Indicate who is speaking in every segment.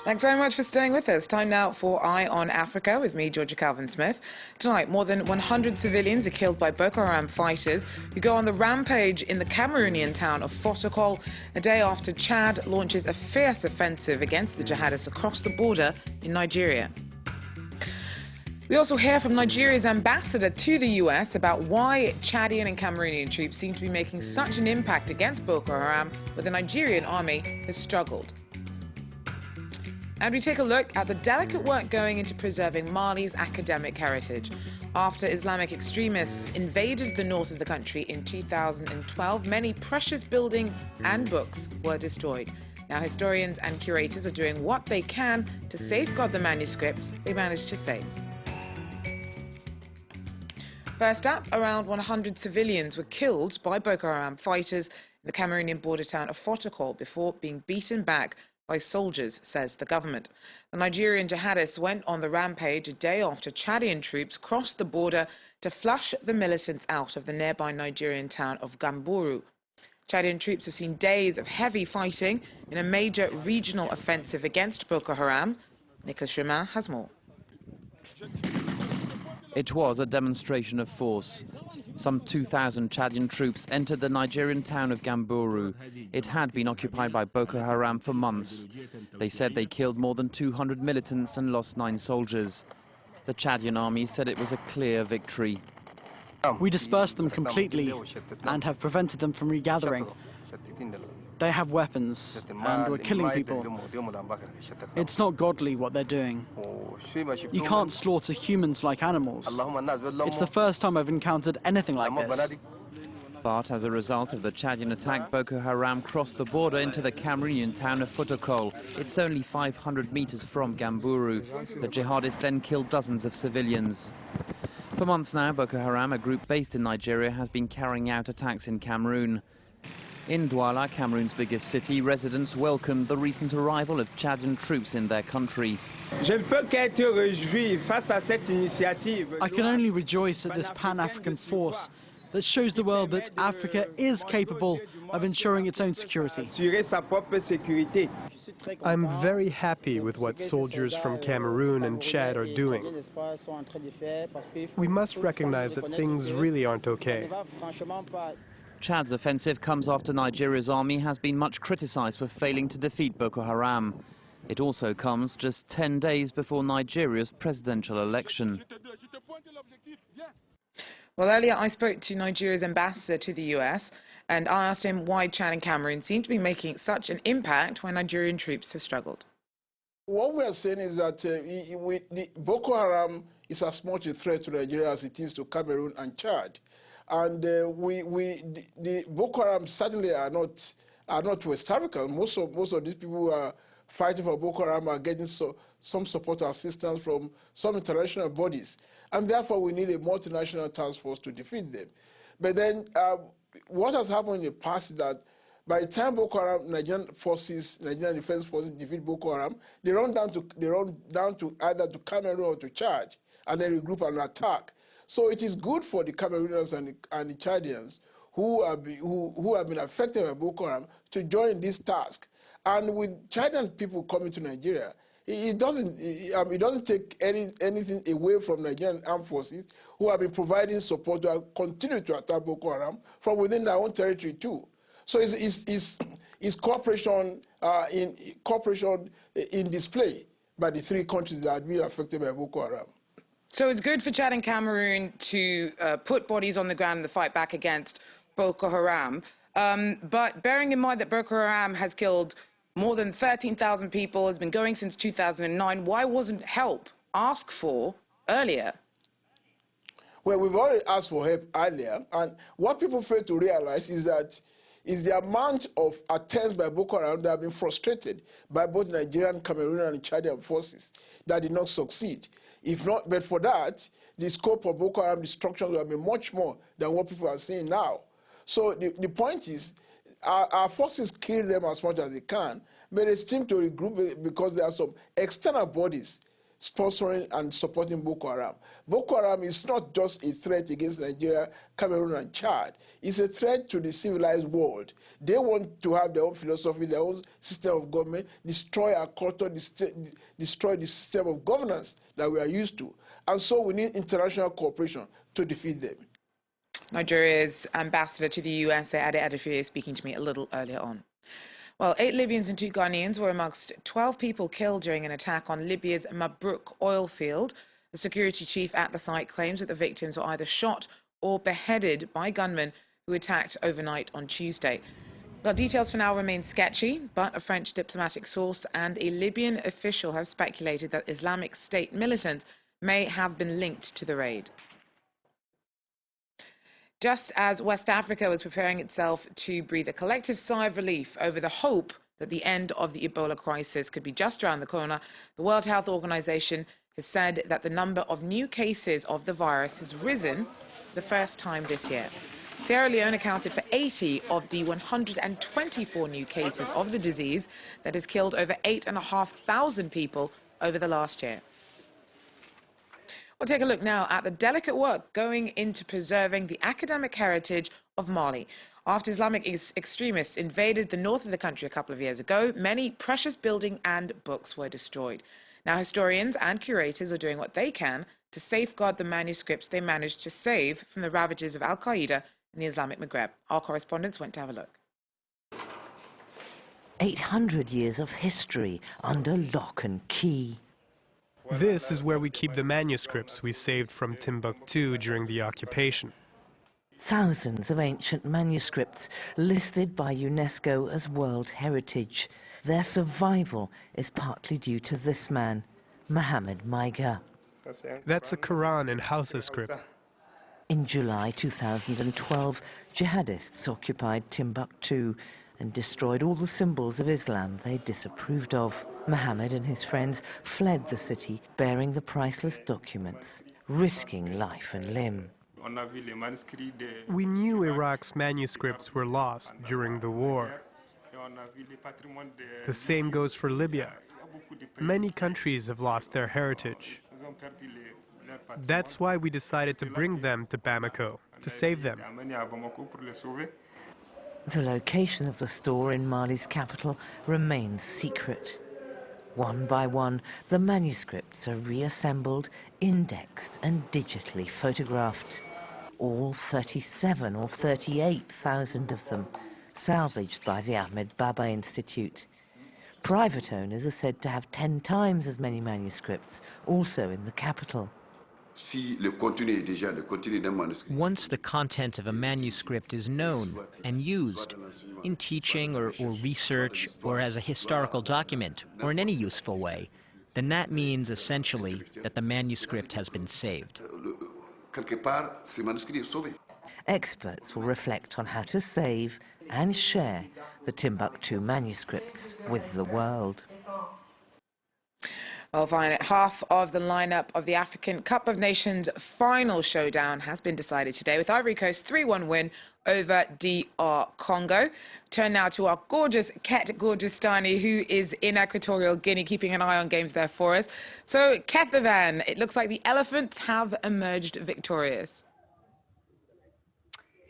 Speaker 1: Thanks very much for staying with us. Time now for Eye on Africa with me, Georgia Calvin-Smith. Tonight, more than 100 civilians are killed by Boko Haram fighters who go on the rampage in the Cameroonian town of Fotokol, a day after Chad launches a fierce offensive against the jihadists across the border in Nigeria. We also hear from Nigeria's ambassador to the US about why Chadian and Cameroonian troops seem to be making such an impact against Boko Haram, where the Nigerian army has struggled. And we take a look at the delicate work going into preserving Mali's academic heritage. After Islamic extremists invaded the north of the country in 2012, many precious buildings and books were destroyed. Now historians and curators are doing what they can to safeguard the manuscripts they managed to save. First up, around 100 civilians were killed by Boko Haram fighters in the Cameroonian border town of Fotokol before being beaten back by soldiers, says the government. The Nigerian jihadists went on the rampage a day after Chadian troops crossed the border to flush the militants out of the nearby Nigerian town of Gamburu. Chadian troops have seen days of heavy fighting in a major regional offensive against Boko Haram. Nicholas Chemin has more.
Speaker 2: It was a demonstration of force. Some 2,000 Chadian troops entered the Nigerian town of Gamburu. It had been occupied by Boko Haram for months. They said they killed more than 200 militants and lost 9 soldiers. The Chadian army said it was a clear victory.
Speaker 3: We dispersed them completely and have prevented them from regathering. They have weapons and we're killing people. It's not godly what they're doing. You can't slaughter humans like animals. It's the first time I've encountered anything like this.
Speaker 2: But as a result of the Chadian attack, Boko Haram crossed the border into the Cameroonian town of Fotokol. It's only 500 meters from Gamburu. The jihadists then killed dozens of civilians. For months now, Boko Haram, a group based in Nigeria, has been carrying out attacks in Cameroon. In Douala, Cameroon's biggest city, residents welcomed the recent arrival of Chadian troops in their country.
Speaker 4: I
Speaker 3: can only rejoice at this Pan-African force that shows the world that Africa is capable of ensuring its own security.
Speaker 5: I'm very happy with what soldiers from Cameroon and Chad are doing. We must recognize that things really aren't okay.
Speaker 2: Chad's offensive comes after Nigeria's army has been much criticized for failing to defeat Boko Haram. It also comes just 10 days before Nigeria's presidential election.
Speaker 1: Well, earlier I spoke to Nigeria's ambassador to the US and I asked him why Chad and Cameroon seem to be making such an impact when Nigerian troops have struggled.
Speaker 6: What we are saying is that Boko Haram is as much a threat to Nigeria as it is to Cameroon and Chad. And the Boko Haram certainly are not West African. Most of these people who are fighting for Boko Haram are getting some support or assistance from some international bodies. And therefore, we need a multinational task force to defeat them. But then what has happened in the past is that by the time Boko Haram, Nigerian defense forces defeat Boko Haram, they run down to either to Cameroon or to Chad, and then regroup and attack. So it is good for the Cameroonians and the Chadians who have been affected by Boko Haram to join this task. And with Chadian people coming to Nigeria, it doesn't take anything away from Nigerian armed forces who have been providing support to continue to attack Boko Haram from within their own territory too. So it's cooperation in display by the 3 countries that have been affected by Boko Haram.
Speaker 1: So it's good for Chad and Cameroon to put bodies on the ground in the fight back against Boko Haram. But bearing in mind that Boko Haram has killed more than 13,000 people, it's been going since 2009, why wasn't help asked for earlier?
Speaker 6: Well, we've already asked for help earlier. And what people fail to realize is that the amount of attempts by Boko Haram that have been frustrated by both Nigerian, Cameroonian, and Chadian forces that did not succeed. If not, but for that, the scope of Boko Haram destruction will have been much more than what people are seeing now. So the point is, our forces kill them as much as they can, but they seem to regroup because there are some external bodies sponsoring and supporting Boko Haram. Boko Haram is not just a threat against Nigeria, Cameroon, and Chad. It's a threat to the civilized world. They want to have their own philosophy, their own system of government, destroy our culture, destroy the system of governance that we are used to. And so we need international cooperation to defeat them.
Speaker 1: Nigeria's ambassador to the US, Ade Adefuye, speaking to me a little earlier on. Well, 8 Libyans and 2 Ghanaians were amongst 12 people killed during an attack on Libya's Mabruk oil field. The security chief at the site claims that the victims were either shot or beheaded by gunmen who attacked overnight on Tuesday. The details for now remain sketchy, but a French diplomatic source and a Libyan official have speculated that Islamic State militants may have been linked to the raid. Just as West Africa was preparing itself to breathe a collective sigh of relief over the hope that the end of the Ebola crisis could be just around the corner, the World Health Organization has said that the number of new cases of the virus has risen for the first time this year. Sierra Leone accounted for 80 of the 124 new cases of the disease that has killed over 8,500 people over the last year. We'll take a look now at the delicate work going into preserving the academic heritage of Mali. After Islamic extremists invaded the north of the country a couple of years ago, many precious buildings and books were destroyed. Now historians and curators are doing what they can to safeguard the manuscripts they managed to save from the ravages of Al-Qaeda in the Islamic Maghreb. Our correspondents went to have a look.
Speaker 4: 800 years of history under lock and key.
Speaker 5: This is where we keep the manuscripts we saved from Timbuktu during the occupation.
Speaker 4: Thousands of ancient manuscripts listed by UNESCO as World Heritage. Their survival is partly due to this man, Mohammed Maiga.
Speaker 5: That's a Quran in Hausa script.
Speaker 4: In July 2012, jihadists occupied Timbuktu and destroyed all the symbols of Islam they disapproved of. Mohammed and his friends fled the city bearing the priceless documents, risking life and limb.
Speaker 5: We knew Iraq's manuscripts were lost during the war. The same goes for Libya. Many countries have lost their heritage. That's why we decided to bring them to Bamako, to save them.
Speaker 4: The location of the store in Mali's capital remains secret. One by one, the manuscripts are reassembled, indexed and digitally photographed. All 37 or 38,000 of them, salvaged by the Ahmed Baba Institute. Private owners are said to have 10 times as many manuscripts, also in the capital.
Speaker 7: Once the content of a manuscript is known and used in teaching or research or as a historical document or in any useful way, then that means essentially that the manuscript has been saved.
Speaker 4: Experts will reflect on how to save and share the Timbuktu manuscripts with the world.
Speaker 1: Well, fine. Half of the lineup of the African Cup of Nations final showdown has been decided today with Ivory Coast 3-1 win over DR Congo. Turn now to our gorgeous Ket Gorgeoustani, who is in Equatorial Guinea, keeping an eye on games there for us. So, Kethavan, it looks like the Elephants have emerged victorious.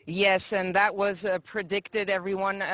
Speaker 8: Yes, and that was predicted. Everyone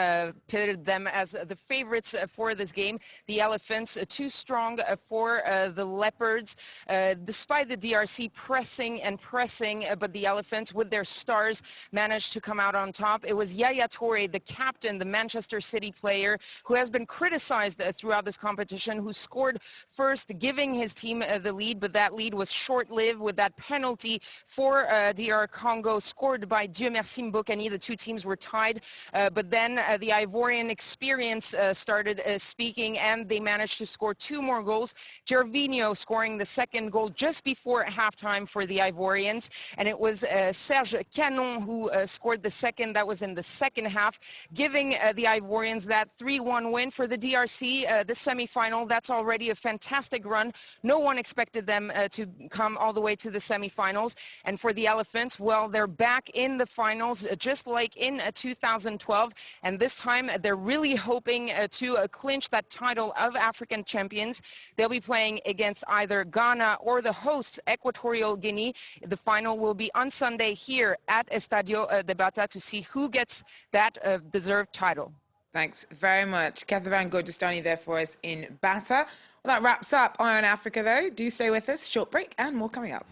Speaker 8: pitted them as the favorites for this game. The Elephants too strong for the Leopards. Despite the DRC pressing and pressing, but the Elephants with their stars managed to come out on top. It was Yaya Toure, the captain, the Manchester City player, who has been criticized throughout this competition, who scored first, giving his team the lead, but that lead was short-lived with that penalty for DR Congo scored by Dieu Merci Mbokani. The two teams were tied, but then the Ivorian experience started speaking, and they managed to score two more goals. Gervinho scoring the second goal just before halftime for the Ivorians, and it was Serge Canon who scored the second. That was in the second half, giving the Ivorians that 3-1 win. For the DRC, the semi-final, that's already a fantastic run. No one expected them to come all the way to the semi-finals. And for the Elephants, well, they're back in the final. finals, just like in 2012. And this time, they're really hoping to clinch that title of African champions. They'll be playing against either Ghana or the hosts, Equatorial Guinea. The final will be on Sunday here at Estadio de Bata to see who gets that deserved title.
Speaker 1: Thanks very much. Catherine Gorgestani there for us in Bata. Well, that wraps up Eye on Africa, though. Do stay with us. Short break and more coming up.